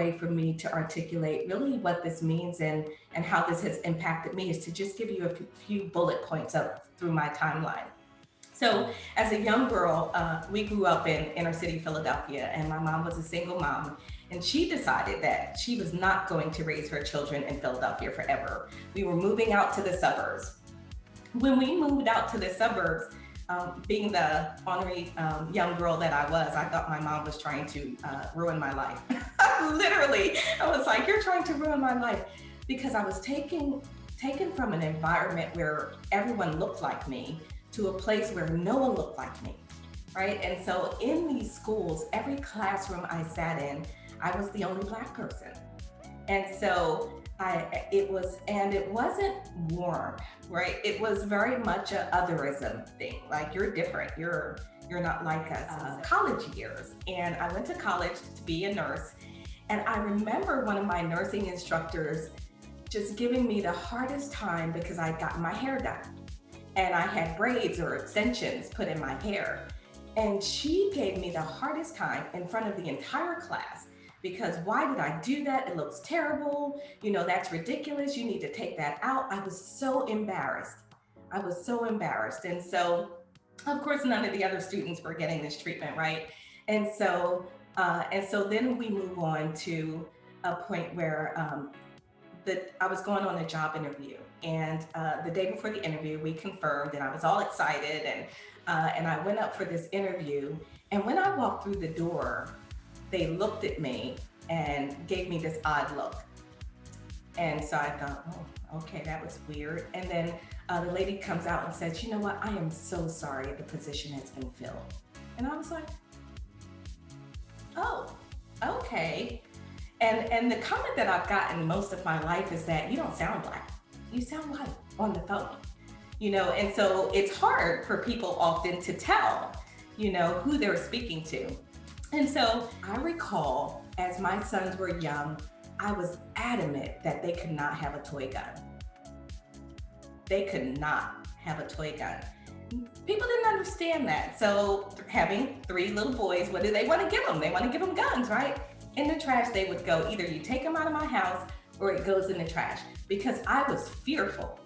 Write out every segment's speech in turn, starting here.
way for me to articulate really what this means and how this has impacted me is to just give you a few bullet points up through my timeline. So, as a young girl, we grew up in inner city Philadelphia, and my mom was a single mom. And she decided that she was not going to raise her children in Philadelphia forever. We were moving out to the suburbs. When we moved out to the suburbs, being the ornery young girl that I was, I thought my mom was trying to ruin my life. Literally, I was like, "You're trying to ruin my life," because I was taken from an environment where everyone looked like me to a place where no one looked like me, right? And so in these schools, every classroom I sat in, I was the only Black person. And so it wasn't warm, right? It was very much a otherism thing. Like, you're different. You're not like us. College years. And I went to college to be a nurse. And I remember one of my nursing instructors just giving me the hardest time because I got my hair done and I had braids or extensions put in my hair. And she gave me the hardest time in front of the entire class because why did I do that? It looks terrible. That's ridiculous. You need to take that out. I was so embarrassed. And so, of course, none of the other students were getting this treatment, right? And so then we move on to a point where I was going on a job interview, and the day before the interview, we confirmed, and I was all excited, and I went up for this interview. And when I walked through the door, they looked at me and gave me this odd look. And so I thought, oh, okay, that was weird. And then the lady comes out and says, "You know what? I am so sorry, the position has been filled." And I was like, oh, okay. And the comment that I've gotten most of my life is that you don't sound Black. You sound white on the phone. And so it's hard for people often to tell, who they're speaking to. And so I recall as my sons were young, I was adamant that they could not have a toy gun. They could not have a toy gun. People didn't understand that. So having 3 little boys, what do they want to give them? They want to give them guns, right? In the trash they would go. Either you take them out of my house or it goes in the trash, because I was fearful.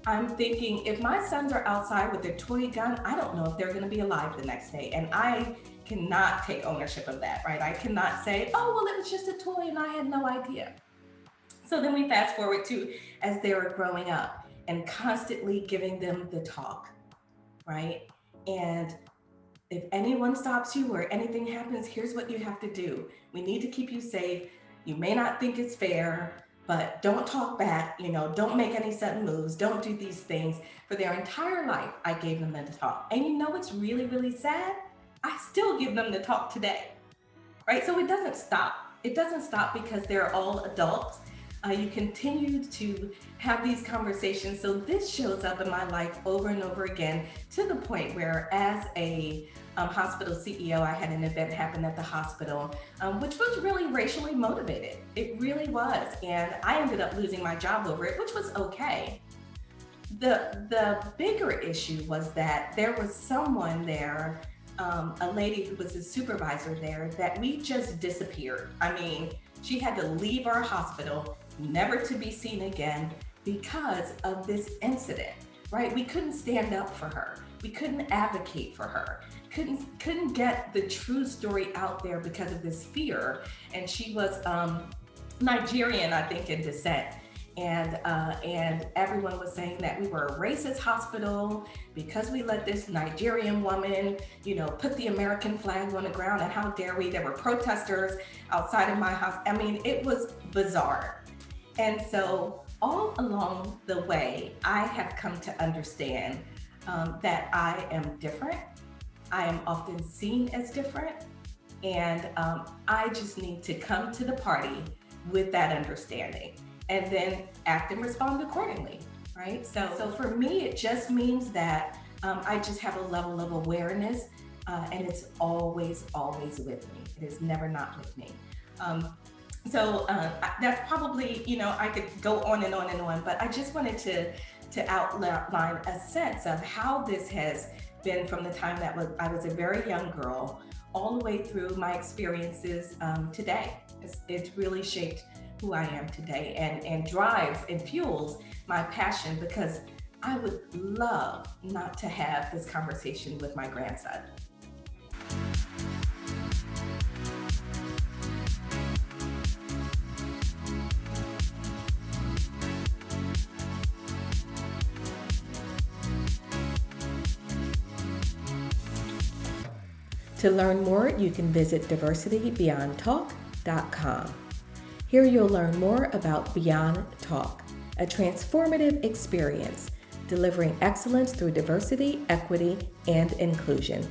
I'm thinking, if my sons are outside with their toy gun, I don't know if they're going to be alive the next day. And I cannot take ownership of that, right? I cannot say, oh, well, it was just a toy and I had no idea. So then we fast forward to as they were growing up and constantly giving them the talk, right? And if anyone stops you or anything happens, here's what you have to do. We need to keep you safe. You may not think it's fair, but don't talk back, don't make any sudden moves, don't do these things. For their entire life, I gave them the talk. And what's really, really sad? I still give them the talk today, right? So it doesn't stop. It doesn't stop because they're all adults. You continue to have these conversations. So this shows up in my life over and over again, to the point where as a hospital CEO, I had an event happen at the hospital, which was really racially motivated. It really was. And I ended up losing my job over it, which was okay. The bigger issue was that there was someone there, a lady who was a supervisor there, that we just disappeared. I mean, she had to leave our hospital, never to be seen again, because of this incident, right? We couldn't stand up for her. We couldn't advocate for her. Couldn't get the true story out there because of this fear. And she was Nigerian, I think, in descent. And everyone was saying that we were a racist hospital because we let this Nigerian woman, put the American flag on the ground, and how dare we? There were protesters outside of my house. I mean, it was bizarre. And so all along the way, I have come to understand that I am different. I am often seen as different. And I just need to come to the party with that understanding, and then act and respond accordingly, right? So for me, it just means that I just have a level of awareness, and it's always with me. It is never not with me. So that's probably, I could go on and on and on, but I just wanted to outline a sense of how this has been from the time I was a very young girl all the way through my experiences today. It's really shaped who I am today, and drives and fuels my passion, because I would love not to have this conversation with my grandson. To learn more, you can visit diversitybeyondtalk.com. Here you'll learn more about Beyond Talk, a transformative experience delivering excellence through diversity, equity, and inclusion.